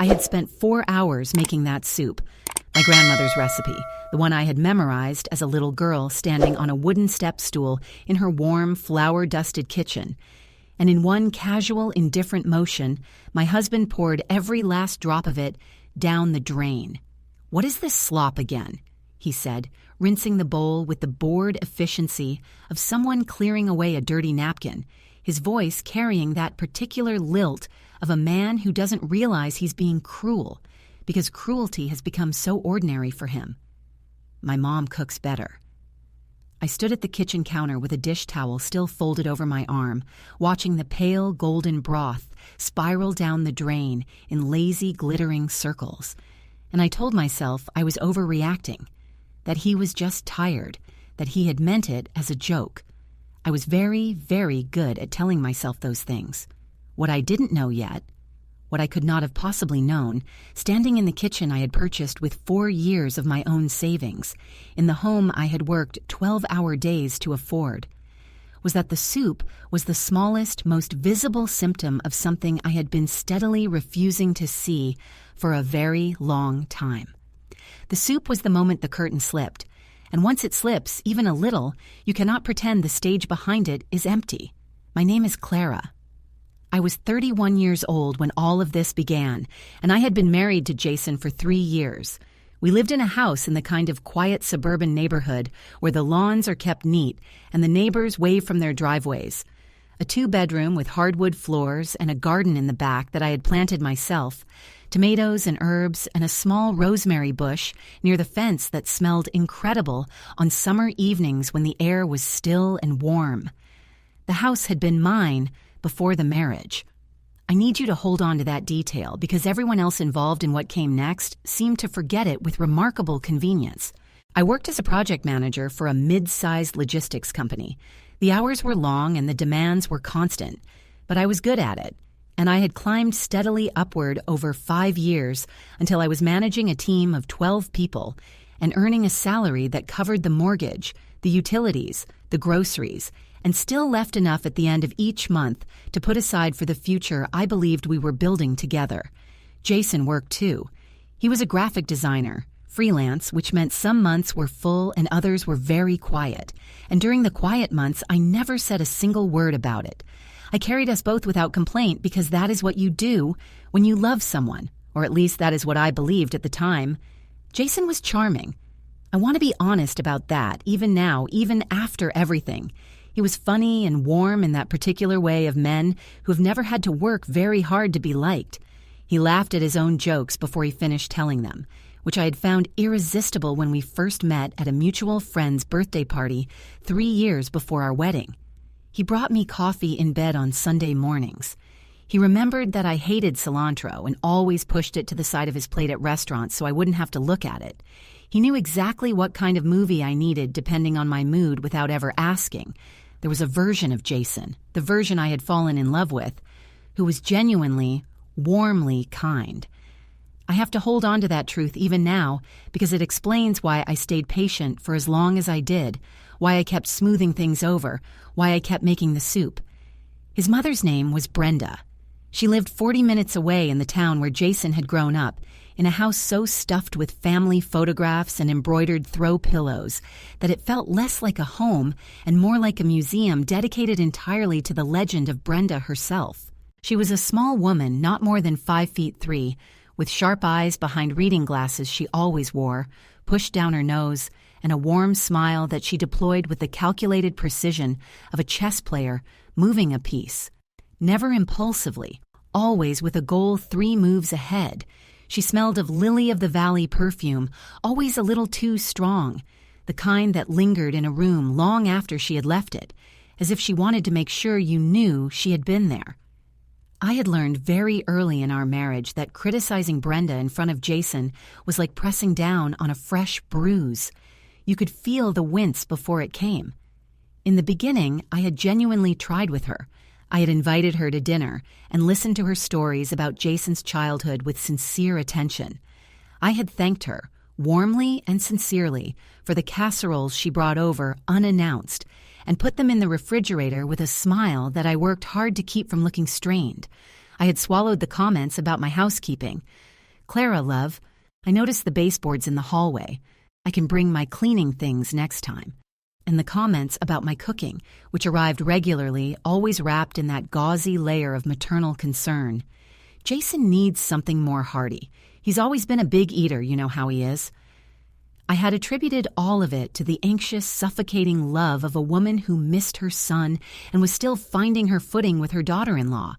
I had spent 4 hours making that soup, my grandmother's recipe, the one I had memorized as a little girl standing on a wooden step stool in her warm, flour-dusted kitchen. And in one casual, indifferent motion, my husband poured every last drop of it down the drain. "What is this slop again?" he said, rinsing the bowl with the bored efficiency of someone clearing away a dirty napkin, his voice carrying that particular lilt of a man who doesn't realize he's being cruel, because cruelty has become so ordinary for him. My mom cooks better. I stood at the kitchen counter with a dish towel still folded over my arm, watching the pale golden broth spiral down the drain in lazy, glittering circles. And I told myself I was overreacting, that he was just tired, that he had meant it as a joke. I was very, very good at telling myself those things. What I didn't know yet, what I could not have possibly known, standing in the kitchen I had purchased with 4 years of my own savings, in the home I had worked 12-hour days to afford, was that the soup was the smallest, most visible symptom of something I had been steadily refusing to see for a very long time. The soup was the moment the curtain slipped, and once it slips, even a little, you cannot pretend the stage behind it is empty. My name is Clara. I was 31 years old when all of this began, and I had been married to Jason for 3 years. We lived in a house in the kind of quiet suburban neighborhood where the lawns are kept neat and the neighbors wave from their driveways. A 2-bedroom with hardwood floors and a garden in the back that I had planted myself, tomatoes and herbs and a small rosemary bush near the fence that smelled incredible on summer evenings when the air was still and warm. The house had been mine before the marriage. I need you to hold on to that detail because everyone else involved in what came next seemed to forget it with remarkable convenience. I worked as a project manager for a mid-sized logistics company. The hours were long and the demands were constant, but I was good at it, and I had climbed steadily upward over 5 years until I was managing a team of 12 people and earning a salary that covered the mortgage, the utilities, the groceries, and still left enough at the end of each month to put aside for the future I believed we were building together. Jason worked too. He was a graphic designer, freelance, which meant some months were full and others were very quiet. And during the quiet months, I never said a single word about it. I carried us both without complaint because that is what you do when you love someone, or at least that is what I believed at the time. Jason was charming. I want to be honest about that, even now, even after everything. He was funny and warm in that particular way of men who have never had to work very hard to be liked. He laughed at his own jokes before he finished telling them, which I had found irresistible when we first met at a mutual friend's birthday party 3 years before our wedding. He brought me coffee in bed on Sunday mornings. He remembered that I hated cilantro and always pushed it to the side of his plate at restaurants so I wouldn't have to look at it. He knew exactly what kind of movie I needed depending on my mood without ever asking. There was a version of Jason, the version I had fallen in love with, who was genuinely, warmly kind. I have to hold on to that truth even now because it explains why I stayed patient for as long as I did, why I kept smoothing things over, why I kept making the soup. His mother's name was Brenda. She lived 40 minutes away in the town where Jason had grown up, in a house so stuffed with family photographs and embroidered throw pillows that it felt less like a home and more like a museum dedicated entirely to the legend of Brenda herself. She was a small woman, not more than 5'3", with sharp eyes behind reading glasses she always wore, pushed down her nose, and a warm smile that she deployed with the calculated precision of a chess player moving a piece. Never impulsively, always with a goal 3 moves ahead. She smelled of lily-of-the-valley perfume, always a little too strong, the kind that lingered in a room long after she had left it, as if she wanted to make sure you knew she had been there. I had learned very early in our marriage that criticizing Brenda in front of Jason was like pressing down on a fresh bruise. You could feel the wince before it came. In the beginning, I had genuinely tried with her. I had invited her to dinner and listened to her stories about Jason's childhood with sincere attention. I had thanked her, warmly and sincerely, for the casseroles she brought over unannounced and put them in the refrigerator with a smile that I worked hard to keep from looking strained. I had swallowed the comments about my housekeeping. "Clara, love, I noticed the baseboards in the hallway. I can bring my cleaning things next time." And the comments about my cooking, which arrived regularly, always wrapped in that gauzy layer of maternal concern. Jason needs something more hearty. He's always been a big eater, you know how he is. I had attributed all of it to the anxious, suffocating love of a woman who missed her son and was still finding her footing with her daughter-in-law.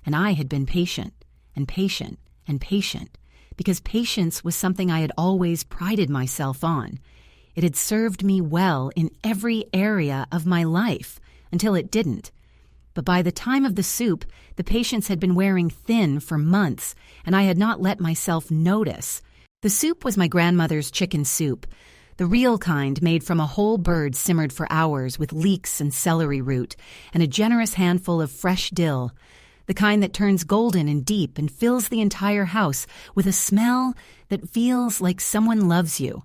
And I had been patient, and patient, and patient, because patience was something I had always prided myself on. It had served me well in every area of my life, until it didn't. But by the time of the soup, the patience had been wearing thin for months, and I had not let myself notice. The soup was my grandmother's chicken soup, the real kind made from a whole bird simmered for hours with leeks and celery root, and a generous handful of fresh dill, the kind that turns golden and deep and fills the entire house with a smell that feels like someone loves you.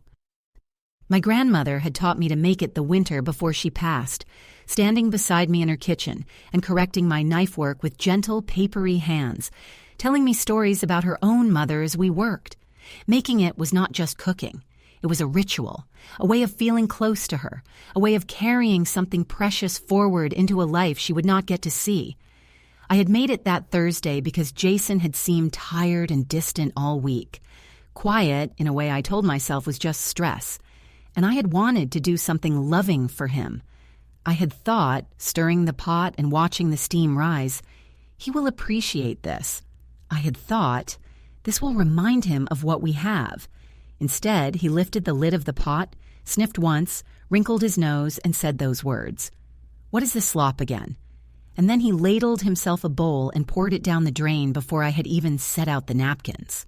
My grandmother had taught me to make it the winter before she passed, standing beside me in her kitchen and correcting my knife work with gentle, papery hands, telling me stories about her own mother as we worked. Making it was not just cooking. It was a ritual, a way of feeling close to her, a way of carrying something precious forward into a life she would not get to see. I had made it that Thursday because Jason had seemed tired and distant all week. Quiet, in a way I told myself was just stress. And I had wanted to do something loving for him. I had thought, stirring the pot and watching the steam rise, he will appreciate this. I had thought, this will remind him of what we have. Instead, he lifted the lid of the pot, sniffed once, wrinkled his nose, and said those words. "What is the slop again?" And then he ladled himself a bowl and poured it down the drain before I had even set out the napkins.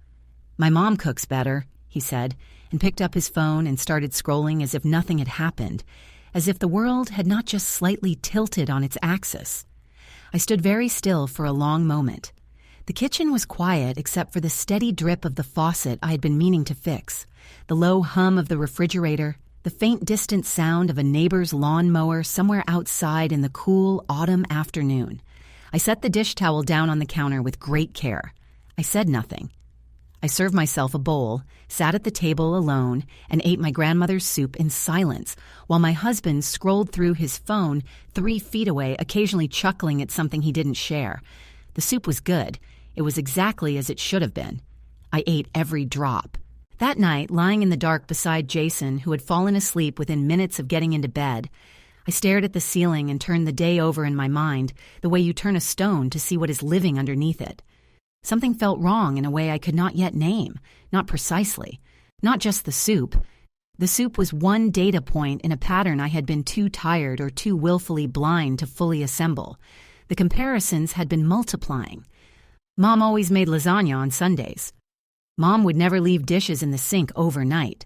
"My mom cooks better," he said, and picked up his phone and started scrolling as if nothing had happened, as if the world had not just slightly tilted on its axis. I stood very still for a long moment. The kitchen was quiet except for the steady drip of the faucet I had been meaning to fix, the low hum of the refrigerator, the faint distant sound of a neighbor's lawnmower somewhere outside in the cool autumn afternoon. I set the dish towel down on the counter with great care. I said nothing. I served myself a bowl, sat at the table alone, and ate my grandmother's soup in silence, while my husband scrolled through his phone 3 feet away, occasionally chuckling at something he didn't share. The soup was good. It was exactly as it should have been. I ate every drop. That night, lying in the dark beside Jason, who had fallen asleep within minutes of getting into bed, I stared at the ceiling and turned the day over in my mind, the way you turn a stone to see what is living underneath it. Something felt wrong in a way I could not yet name, not precisely. Not just the soup. The soup was one data point in a pattern I had been too tired or too willfully blind to fully assemble. The comparisons had been multiplying. Mom always made lasagna on Sundays. Mom would never leave dishes in the sink overnight.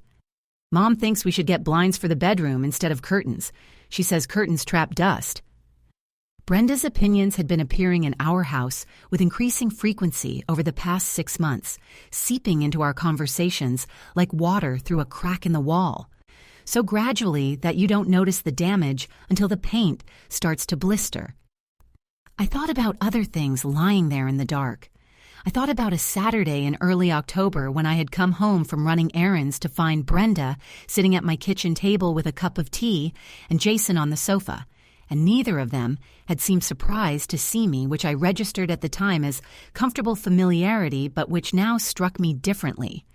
Mom thinks we should get blinds for the bedroom instead of curtains. She says curtains trap dust. Brenda's opinions had been appearing in our house with increasing frequency over the past 6 months, seeping into our conversations like water through a crack in the wall. So gradually that you don't notice the damage until the paint starts to blister. I thought about other things lying there in the dark. I thought about a Saturday in early October when I had come home from running errands to find Brenda sitting at my kitchen table with a cup of tea and Jason on the sofa, and neither of them had seemed surprised to see me, which I registered at the time as comfortable familiarity, but which now struck me differently.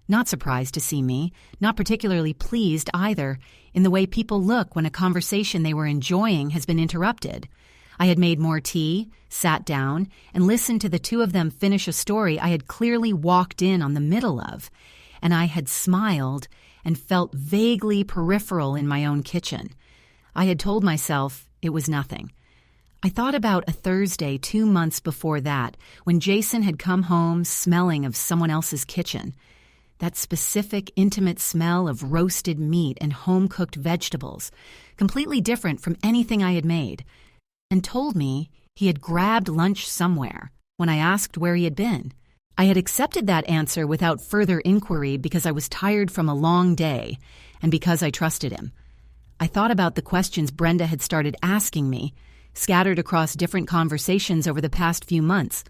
Not surprised to see me, not particularly pleased either, in the way people look when a conversation they were enjoying has been interrupted. I had made more tea, sat down, and listened to the two of them finish a story I had clearly walked in on the middle of, and I had smiled and felt vaguely peripheral in my own kitchen. I had told myself it was nothing. I thought about a Thursday 2 months before that, when Jason had come home smelling of someone else's kitchen. That specific, intimate smell of roasted meat and home-cooked vegetables, completely different from anything I had made, and told me he had grabbed lunch somewhere when I asked where he had been. I had accepted that answer without further inquiry because I was tired from a long day and because I trusted him. I thought about the questions Brenda had started asking me, scattered across different conversations over the past few months,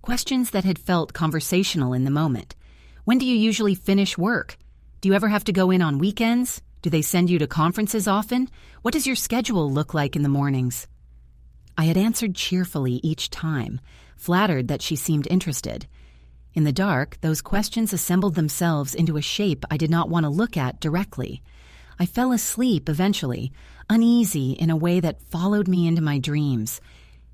questions that had felt conversational in the moment. When do you usually finish work? Do you ever have to go in on weekends? Do they send you to conferences often? What does your schedule look like in the mornings? I had answered cheerfully each time, flattered that she seemed interested. In the dark, those questions assembled themselves into a shape I did not want to look at directly. I fell asleep eventually, uneasy in a way that followed me into my dreams.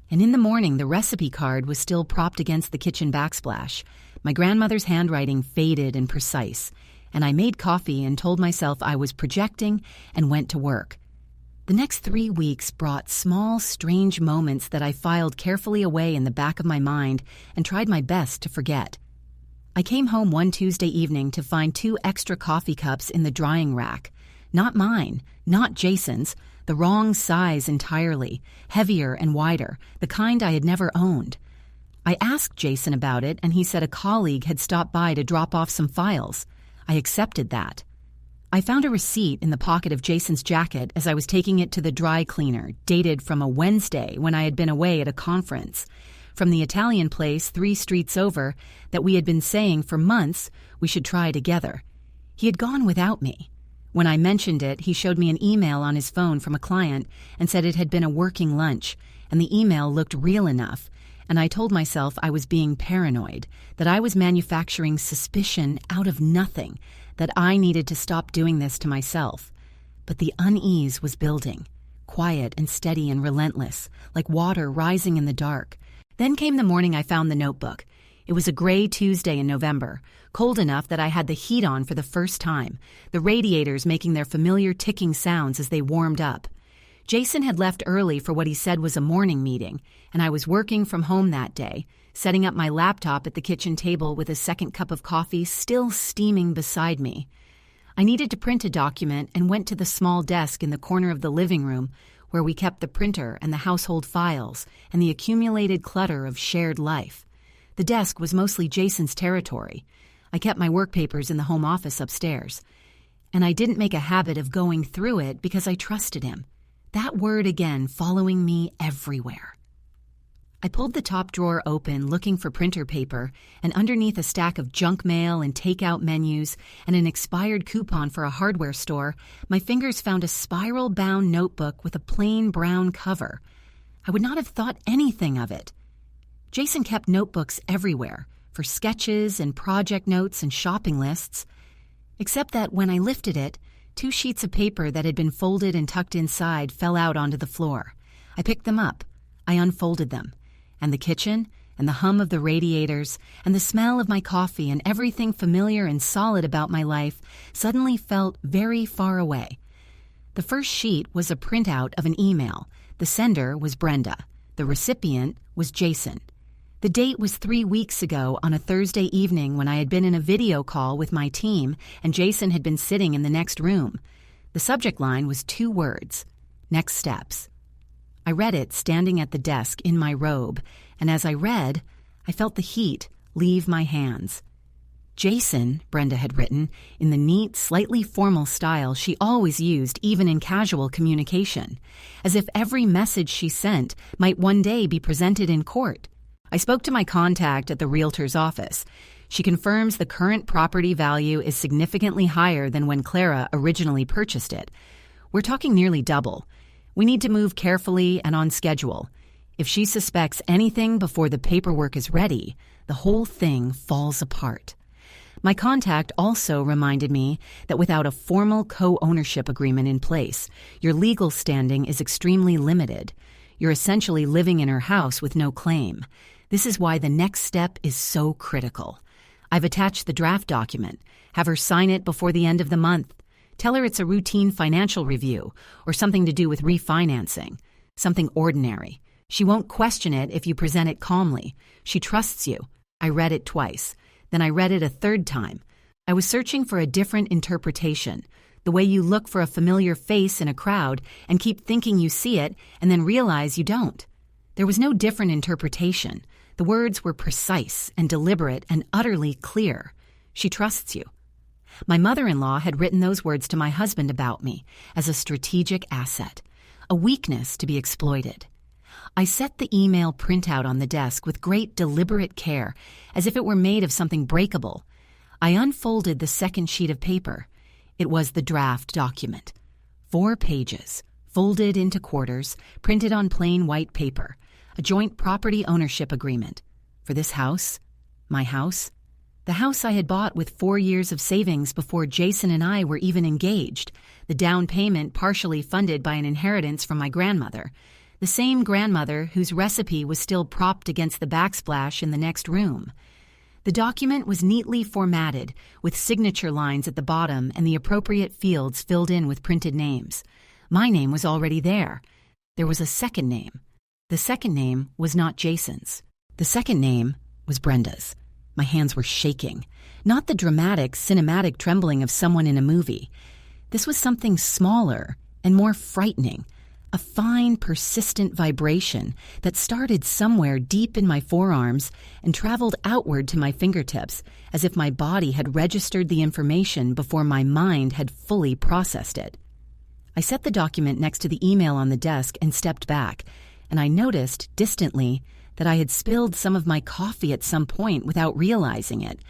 And in the morning, the recipe card was still propped against the kitchen backsplash. My grandmother's handwriting faded and precise, and I made coffee and told myself I was projecting and went to work. The next 3 weeks brought small, strange moments that I filed carefully away in the back of my mind and tried my best to forget. I came home one Tuesday evening to find 2 extra coffee cups in the drying rack. Not mine, not Jason's, the wrong size entirely, heavier and wider, the kind I had never owned. I asked Jason about it, and he said a colleague had stopped by to drop off some files. I accepted that. I found a receipt in the pocket of Jason's jacket as I was taking it to the dry cleaner, dated from a Wednesday when I had been away at a conference. From the Italian place 3 streets over that we had been saying for months we should try together. He had gone without me. When I mentioned it, he showed me an email on his phone from a client and said it had been a working lunch, and the email looked real enough, and I told myself I was being paranoid, that I was manufacturing suspicion out of nothing, that I needed to stop doing this to myself. But the unease was building, quiet and steady and relentless, like water rising in the dark. Then came the morning I found the notebook. It was a gray Tuesday in November, cold enough that I had the heat on for the first time, the radiators making their familiar ticking sounds as they warmed up. Jason had left early for what he said was a morning meeting, and I was working from home that day, setting up my laptop at the kitchen table with a second cup of coffee still steaming beside me. I needed to print a document and went to the small desk in the corner of the living room where we kept the printer and the household files and the accumulated clutter of shared life. The desk was mostly Jason's territory. I kept my work papers in the home office upstairs. And I didn't make a habit of going through it because I trusted him. That word again following me everywhere. I pulled the top drawer open looking for printer paper, and underneath a stack of junk mail and takeout menus and an expired coupon for a hardware store, my fingers found a spiral-bound notebook with a plain brown cover. I would not have thought anything of it. Jason kept notebooks everywhere, for sketches and project notes and shopping lists, except that when I lifted it, 2 sheets of paper that had been folded and tucked inside fell out onto the floor. I picked them up. I unfolded them. And the kitchen, and the hum of the radiators, and the smell of my coffee, and everything familiar and solid about my life suddenly felt very far away. The first sheet was a printout of an email. The sender was Brenda. The recipient was Jason. The date was 3 weeks ago on a Thursday evening when I had been in a video call with my team and Jason had been sitting in the next room. The subject line was 2 words: next steps. I read it standing at the desk in my robe, and as I read, I felt the heat leave my hands. Jason, Brenda had written, in the neat, slightly formal style she always used even in casual communication, as if every message she sent might one day be presented in court. I spoke to my contact at the realtor's office. She confirms the current property value is significantly higher than when Clara originally purchased it. We're talking nearly double. We need to move carefully and on schedule. If she suspects anything before the paperwork is ready, the whole thing falls apart. My contact also reminded me that without a formal co-ownership agreement in place, your legal standing is extremely limited. You're essentially living in her house with no claim. This is why the next step is so critical. I've attached the draft document. Have her sign it before the end of the month. Tell her it's a routine financial review or something to do with refinancing. Something ordinary. She won't question it if you present it calmly. She trusts you. I read it twice. Then I read it a third time. I was searching for a different interpretation. The way you look for a familiar face in a crowd and keep thinking you see it and then realize you don't. There was no different interpretation. The words were precise and deliberate and utterly clear. She trusts you. My mother-in-law had written those words to my husband about me as a strategic asset, a weakness to be exploited. I set the email printout on the desk with great deliberate care, as if it were made of something breakable. I unfolded the second sheet of paper. It was the draft document. 4 pages, folded into quarters, printed on plain white paper. A joint property ownership agreement. For this house, my house, the house I had bought with 4 years of savings before Jason and I were even engaged, the down payment partially funded by an inheritance from my grandmother, the same grandmother whose recipe was still propped against the backsplash in the next room. The document was neatly formatted, with signature lines at the bottom and the appropriate fields filled in with printed names. My name was already there. There was a second name. The second name was not Jason's. The second name was Brenda's. My hands were shaking. Not the dramatic, cinematic trembling of someone in a movie. This was something smaller and more frightening. A fine, persistent vibration that started somewhere deep in my forearms and traveled outward to my fingertips, as if my body had registered the information before my mind had fully processed it. I set the document next to the email on the desk and stepped back, and I noticed, distantly, that I had spilled some of my coffee at some point without realizing it.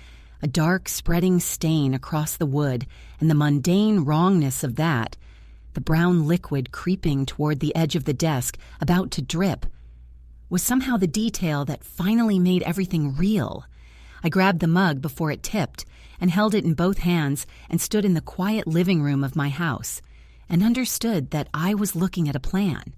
A dark, spreading stain across the wood, and the mundane wrongness of that, the brown liquid creeping toward the edge of the desk, about to drip, was somehow the detail that finally made everything real. I grabbed the mug before it tipped, and held it in both hands and stood in the quiet living room of my house, and understood that I was looking at a plan.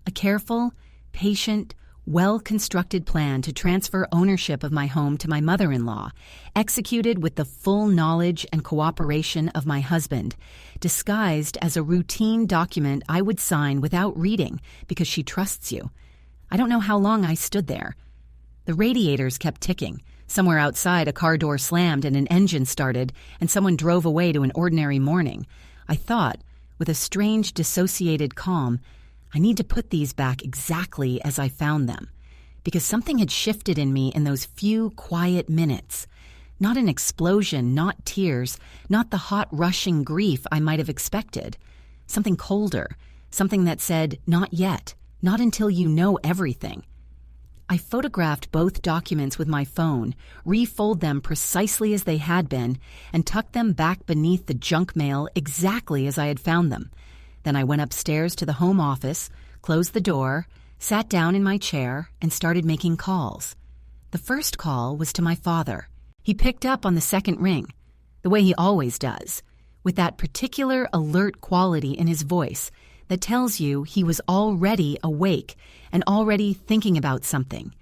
A careful, patient, well-constructed plan to transfer ownership of my home to my mother-in-law, executed with the full knowledge and cooperation of my husband, disguised as a routine document I would sign without reading because she trusts you. I don't know how long I stood there. The radiators kept ticking. Somewhere outside, a car door slammed and an engine started, and someone drove away to an ordinary morning. I thought, with a strange dissociated calm, I need to put these back exactly as I found them, because something had shifted in me in those few quiet minutes. Not an explosion, not tears, not the hot rushing grief I might have expected. Something colder, something that said, not yet, not until you know everything. I photographed both documents with my phone, refold them precisely as they had been, and tucked them back beneath the junk mail exactly as I had found them. Then I went upstairs to the home office, closed the door, sat down in my chair, and started making calls. The first call was to my father. He picked up on the second ring, the way he always does, with that particular alert quality in his voice that tells you he was already awake and already thinking about something,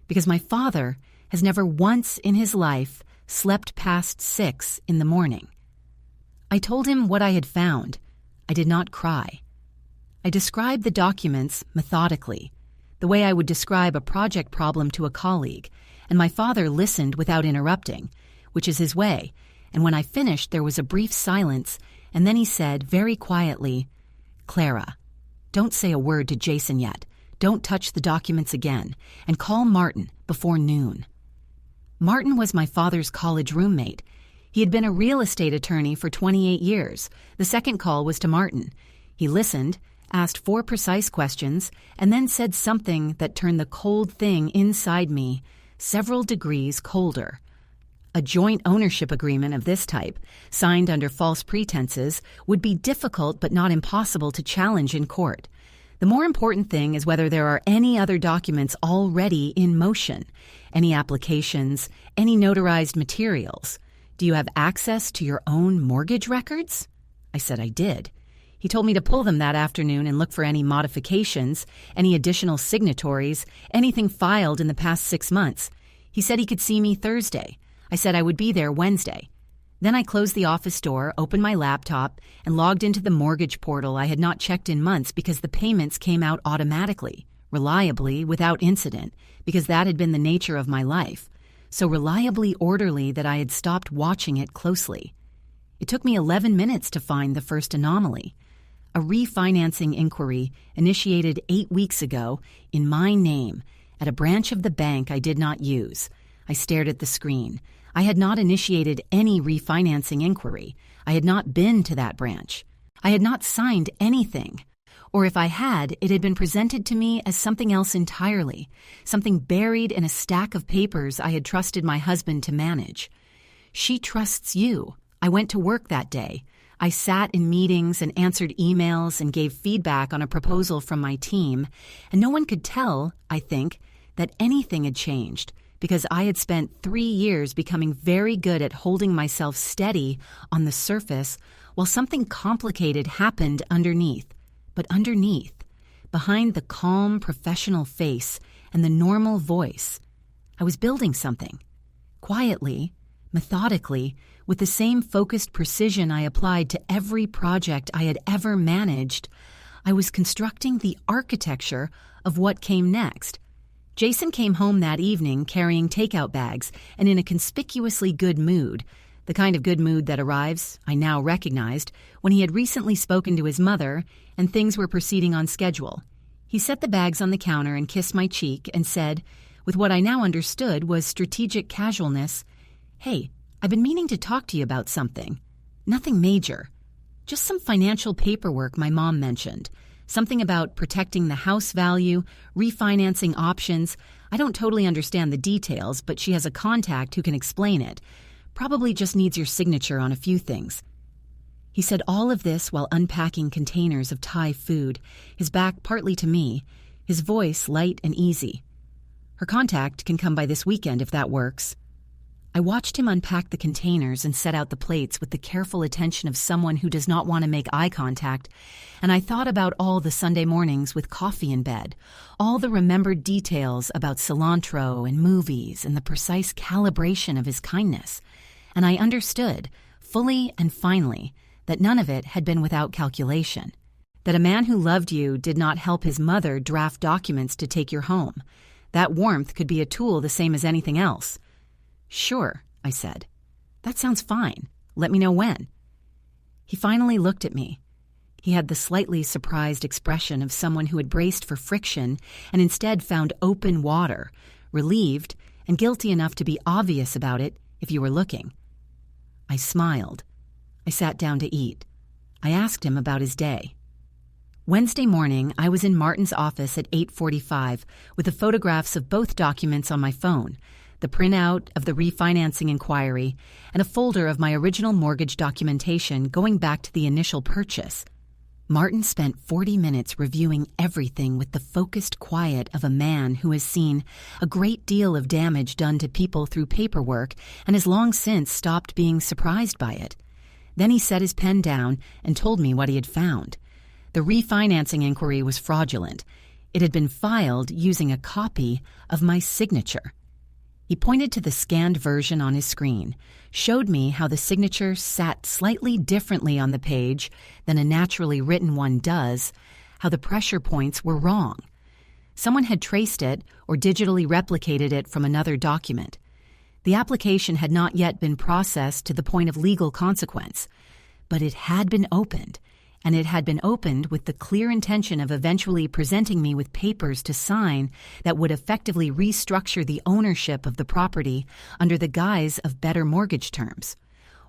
because my father has never once in his life slept past 6 in the morning. I told him what I had found. I did not cry. I described the documents methodically, the way I would describe a project problem to a colleague, and my father listened without interrupting, which is his way, and when I finished there was a brief silence, and then he said very quietly, "Clara, don't say a word to Jason yet. Don't touch the documents again, and call Martin before noon." Martin was my father's college roommate. He had been a real estate attorney for 28 years. The second call was to Martin. He listened, asked 4 precise questions, and then said something that turned the cold thing inside me several degrees colder. A joint ownership agreement of this type, signed under false pretenses, would be difficult but not impossible to challenge in court. The more important thing is whether there are any other documents already in motion, any applications, any notarized materials. Do you have access to your own mortgage records? I said I did. He told me to pull them that afternoon and look for any modifications, any additional signatories, anything filed in the past 6 months. He said he could see me Thursday. I said I would be there Wednesday. Then I closed the office door, opened my laptop, and logged into the mortgage portal I had not checked in months because the payments came out automatically, reliably, without incident, because that had been the nature of my life. So reliably orderly that I had stopped watching it closely. It took me 11 minutes to find the first anomaly. A refinancing inquiry initiated 8 weeks ago in my name at a branch of the bank I did not use. I stared at the screen. I had not initiated any refinancing inquiry. I had not been to that branch. I had not signed anything. Or if I had, it had been presented to me as something else entirely, something buried in a stack of papers I had trusted my husband to manage. She trusts you. I went to work that day. I sat in meetings and answered emails and gave feedback on a proposal from my team, and no one could tell, I think, that anything had changed because I had spent 3 years becoming very good at holding myself steady on the surface while something complicated happened underneath. But underneath, behind the calm, professional face and the normal voice, I was building something. Quietly, methodically, with the same focused precision I applied to every project I had ever managed, I was constructing the architecture of what came next. Jason came home that evening carrying takeout bags and in a conspicuously good mood, the kind of good mood that arrives, I now recognized, when he had recently spoken to his mother and things were proceeding on schedule. He set the bags on the counter and kissed my cheek and said, with what I now understood was strategic casualness, "Hey, I've been meaning to talk to you about something. Nothing major. Just some financial paperwork my mom mentioned. Something about protecting the house value, refinancing options. I don't totally understand the details, but she has a contact who can explain it. Probably just needs your signature on a few things." He said all of this while unpacking containers of Thai food, his back partly to me, his voice light and easy. "Her contact can come by this weekend if that works." I watched him unpack the containers and set out the plates with the careful attention of someone who does not want to make eye contact, and I thought about all the Sunday mornings with coffee in bed, all the remembered details about cilantro and movies and the precise calibration of his kindness, and I understood, fully and finally, that none of it had been without calculation, that a man who loved you did not help his mother draft documents to take your home. That warmth could be a tool the same as anything else. "Sure," I said. "That sounds fine. Let me know when." He finally looked at me. He had the slightly surprised expression of someone who had braced for friction and instead found open water, relieved and guilty enough to be obvious about it if you were looking. I smiled. I sat down to eat. I asked him about his day. Wednesday morning, I was in Martin's office at 8:45 with the photographs of both documents on my phone, the printout of the refinancing inquiry, and a folder of my original mortgage documentation going back to the initial purchase. Martin spent 40 minutes reviewing everything with the focused quiet of a man who has seen a great deal of damage done to people through paperwork and has long since stopped being surprised by it. Then he set his pen down and told me what he had found. The refinancing inquiry was fraudulent. It had been filed using a copy of my signature. He pointed to the scanned version on his screen, showed me how the signature sat slightly differently on the page than a naturally written one does, how the pressure points were wrong. Someone had traced it or digitally replicated it from another document. The application had not yet been processed to the point of legal consequence, but it had been opened, and it had been opened with the clear intention of eventually presenting me with papers to sign that would effectively restructure the ownership of the property under the guise of better mortgage terms.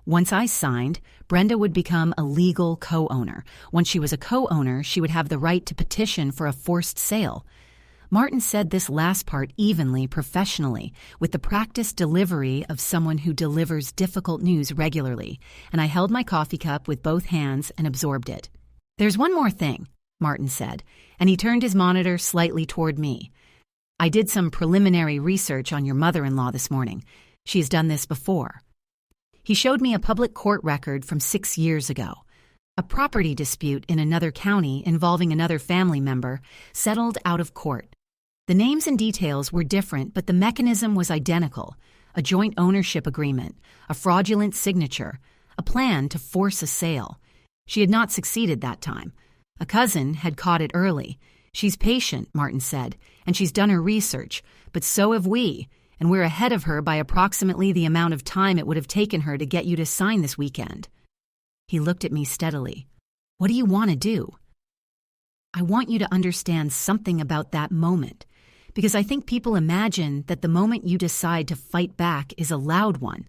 Once I signed, Brenda would become a legal co-owner. Once she was a co-owner, she would have the right to petition for a forced sale. Martin said this last part evenly, professionally, with the practiced delivery of someone who delivers difficult news regularly, and I held my coffee cup with both hands and absorbed it. "There's one more thing," Martin said, and he turned his monitor slightly toward me. "I did some preliminary research on your mother-in-law this morning. She has done this before." He showed me a public court record from 6 years ago. A property dispute in another county involving another family member settled out of court. The names and details were different, but the mechanism was identical: a joint ownership agreement, a fraudulent signature, a plan to force a sale. She had not succeeded that time. A cousin had caught it early. "She's patient," Martin said, "and she's done her research, but so have we, and we're ahead of her by approximately the amount of time it would have taken her to get you to sign this weekend." He looked at me steadily. "What do you want to do?" "I want you to understand something about that moment, because I think people imagine that the moment you decide to fight back is a loud one,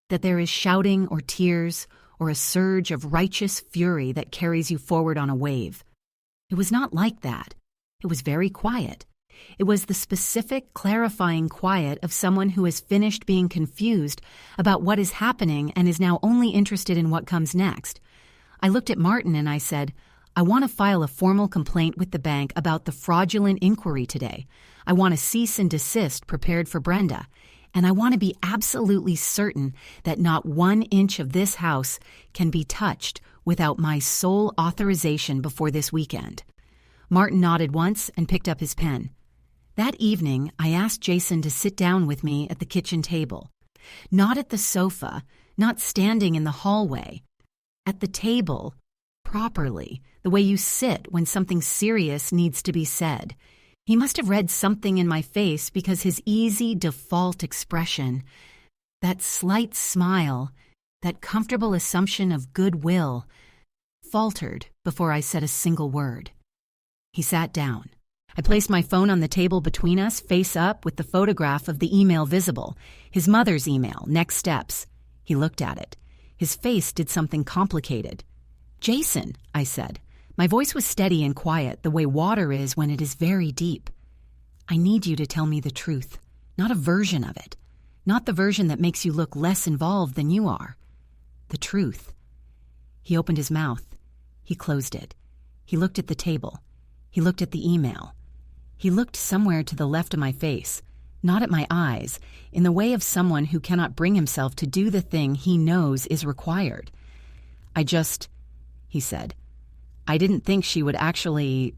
that there is shouting or tears or a surge of righteous fury that carries you forward on a wave. It was not like that. It was very quiet. It was the specific, clarifying quiet of someone who has finished being confused about what is happening and is now only interested in what comes next. I looked at Martin and I said, I want to file a formal complaint with the bank about the fraudulent inquiry today. I want a cease and desist prepared for Brenda. And I want to be absolutely certain that not 1 inch of this house can be touched without my sole authorization before this weekend. Martin nodded once and picked up his pen. That evening, I asked Jason to sit down with me at the kitchen table. Not at the sofa, not standing in the hallway. At the table, properly, the way you sit when something serious needs to be said. He must have read something in my face because his easy default expression, that slight smile, that comfortable assumption of goodwill, faltered before I said a single word. He sat down. I placed my phone on the table between us, face up, with the photograph of the email visible, his mother's email, next steps. He looked at it. His face did something complicated. Jason, I said. My voice was steady and quiet, the way water is when it is very deep. I need you to tell me the truth, not a version of it, not the version that makes you look less involved than you are. The truth. He opened his mouth. He closed it. He looked at the table. He looked at the email. He looked somewhere to the left of my face, not at my eyes, in the way of someone who cannot bring himself to do the thing he knows is required. He said, I didn't think she would actually...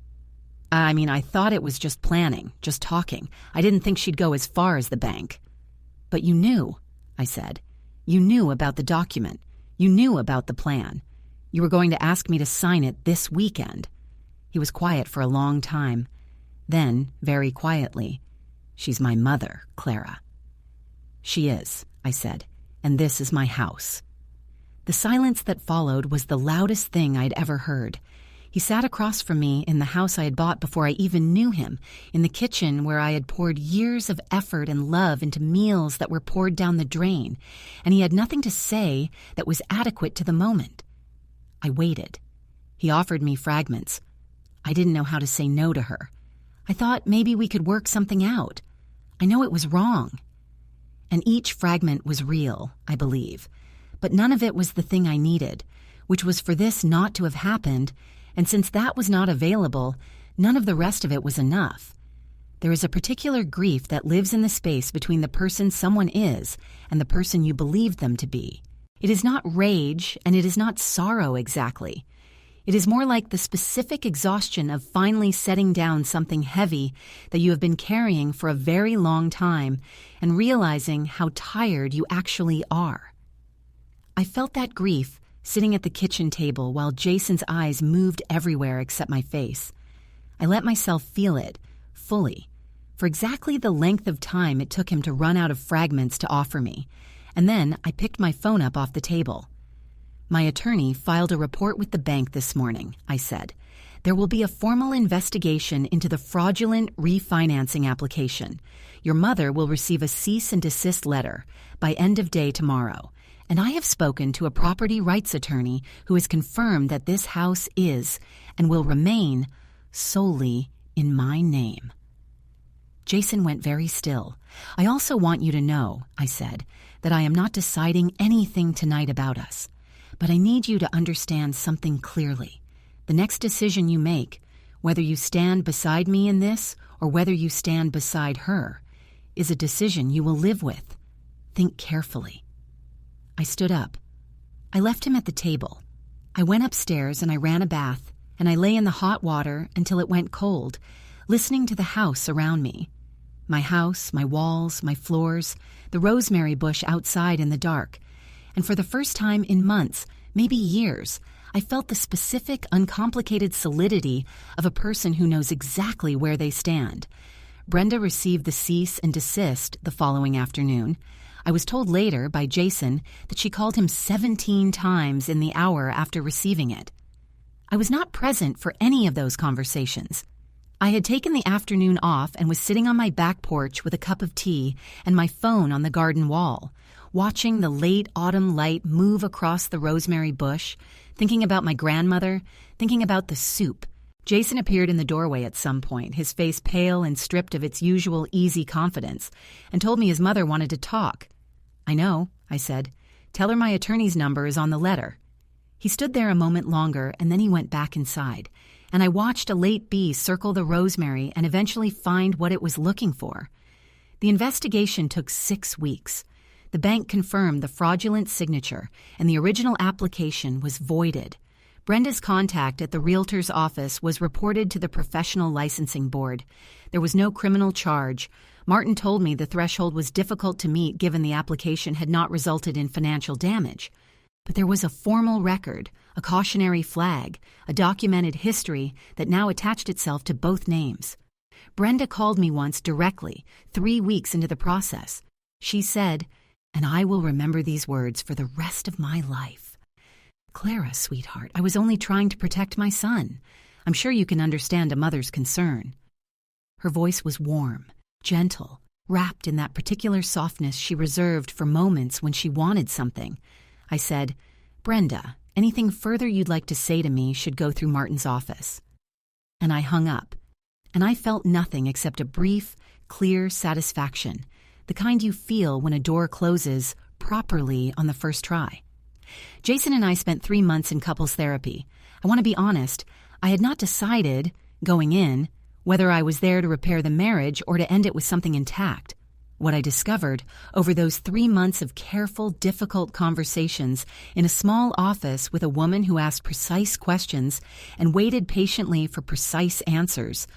I thought it was just planning, just talking. I didn't think she'd go as far as the bank. But you knew, I said. You knew about the document. You knew about the plan. You were going to ask me to sign it this weekend. He was quiet for a long time. Then, very quietly, she's my mother, Clara. She is, I said, and this is my house. The silence that followed was the loudest thing I'd ever heard. He sat across from me in the house I had bought before I even knew him, in the kitchen where I had poured years of effort and love into meals that were poured down the drain, and he had nothing to say that was adequate to the moment. I waited. He offered me fragments. I didn't know how to say no to her. I thought maybe we could work something out. I know it was wrong. And each fragment was real, I believe. But none of it was the thing I needed, which was for this not to have happened, and since that was not available, none of the rest of it was enough. There is a particular grief that lives in the space between the person someone is and the person you believe them to be. It is not rage, and it is not sorrow exactly. It is more like the specific exhaustion of finally setting down something heavy that you have been carrying for a very long time and realizing how tired you actually are. I felt that grief sitting at the kitchen table while Jason's eyes moved everywhere except my face. I let myself feel it, fully, for exactly the length of time it took him to run out of fragments to offer me, and then I picked my phone up off the table. My attorney filed a report with the bank this morning, I said. There will be a formal investigation into the fraudulent refinancing application. Your mother will receive a cease and desist letter by end of day tomorrow. And I have spoken to a property rights attorney who has confirmed that this house is and will remain solely in my name. Jason went very still. I also want you to know, I said, that I am not deciding anything tonight about us. But I need you to understand something clearly. The next decision you make, whether you stand beside me in this or whether you stand beside her, is a decision you will live with. Think carefully. I stood up. I left him at the table. I went upstairs and I ran a bath, and I lay in the hot water until it went cold, listening to the house around me. My house, my walls, my floors, the rosemary bush outside in the dark. And for the first time in months, maybe years, I felt the specific, uncomplicated solidity of a person who knows exactly where they stand. Brenda received the cease and desist the following afternoon. I was told later by Jason that she called him 17 times in the hour after receiving it. I was not present for any of those conversations. I had taken the afternoon off and was sitting on my back porch with a cup of tea and my phone on the garden wall, watching the late autumn light move across the rosemary bush, thinking about my grandmother, thinking about the soup, Jason appeared in the doorway at some point, his face pale and stripped of its usual easy confidence, and told me his mother wanted to talk. "I know," I said. "Tell her my attorney's number is on the letter." He stood there a moment longer, and then he went back inside, and I watched a late bee circle the rosemary and eventually find what it was looking for. The investigation took 6 weeks. The bank confirmed the fraudulent signature, and the original application was voided. Brenda's contact at the realtor's office was reported to the Professional Licensing Board. There was no criminal charge. Martin told me the threshold was difficult to meet given the application had not resulted in financial damage. But there was a formal record, a cautionary flag, a documented history that now attached itself to both names. Brenda called me once directly, 3 weeks into the process. She said, and I will remember these words for the rest of my life. "Clara, sweetheart, I was only trying to protect my son. I'm sure you can understand a mother's concern." Her voice was warm, gentle, wrapped in that particular softness she reserved for moments when she wanted something. I said, "Brenda, anything further you'd like to say to me should go through Martin's office." And I hung up, and I felt nothing except a brief, clear satisfaction, the kind you feel when a door closes properly on the first try. Jason and I spent 3 months in couples therapy. I want to be honest, I had not decided, going in, whether I was there to repair the marriage or to end it with something intact. What I discovered over those 3 months of careful, difficult conversations in a small office with a woman who asked precise questions and waited patiently for precise answers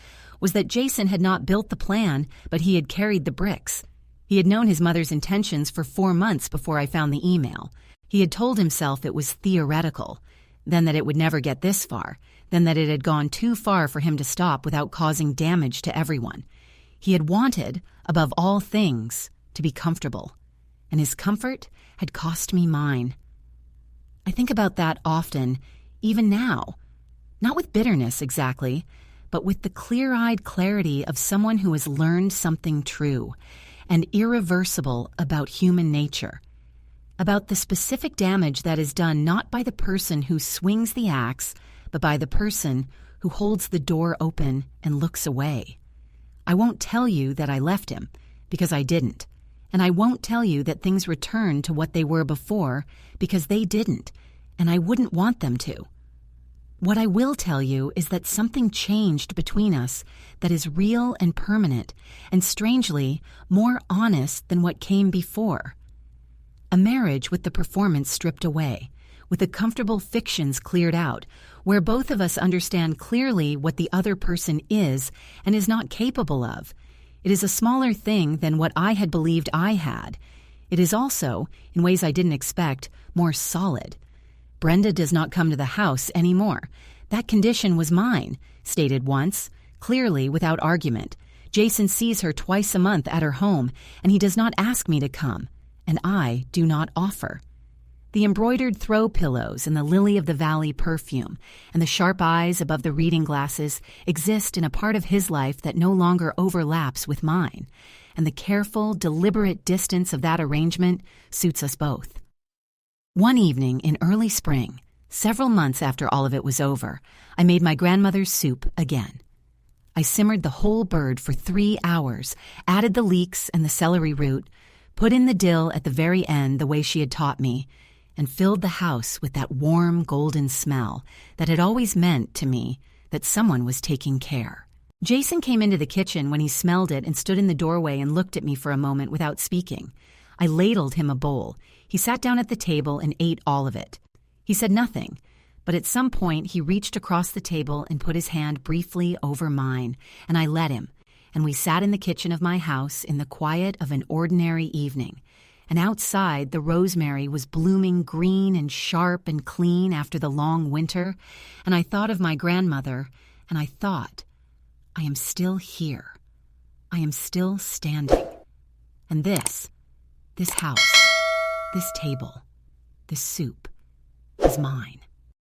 was that Jason had not built the plan, but he had carried the bricks. He had known his mother's intentions for 4 months before I found the email. He had told himself it was theoretical, then that it would never get this far, then that it had gone too far for him to stop without causing damage to everyone. He had wanted, above all things, to be comfortable, and his comfort had cost me mine. I think about that often, even now, not with bitterness exactly, but with the clear-eyed clarity of someone who has learned something true and irreversible about human nature, about the specific damage that is done not by the person who swings the axe, but by the person who holds the door open and looks away. I won't tell you that I left him, because I didn't, and I won't tell you that things returned to what they were before, because they didn't, and I wouldn't want them to. What I will tell you is that something changed between us that is real and permanent, and strangely, more honest than what came before. A marriage with the performance stripped away, with the comfortable fictions cleared out, where both of us understand clearly what the other person is and is not capable of. It is a smaller thing than what I had believed I had. It is also, in ways I didn't expect, more solid. Brenda does not come to the house anymore. That condition was mine, stated once, clearly without argument. Jason sees her twice a month at her home, and he does not ask me to come, and I do not offer. The embroidered throw pillows and the lily-of-the-valley perfume and the sharp eyes above the reading glasses exist in a part of his life that no longer overlaps with mine, and the careful, deliberate distance of that arrangement suits us both. One evening in early spring, several months after all of it was over, I made my grandmother's soup again. I simmered the whole bird for 3 hours, added the leeks and the celery root, put in the dill at the very end the way she had taught me, and filled the house with that warm golden smell that had always meant to me that someone was taking care. Jason came into the kitchen when he smelled it and stood in the doorway and looked at me for a moment without speaking. I ladled him a bowl. He sat down at the table and ate all of it. He said nothing, but at some point he reached across the table and put his hand briefly over mine, and I let him, and we sat in the kitchen of my house in the quiet of an ordinary evening. And outside, the rosemary was blooming green and sharp and clean after the long winter, and I thought of my grandmother, and I thought, I am still here. I am still standing. And this house, this table, this soup is mine.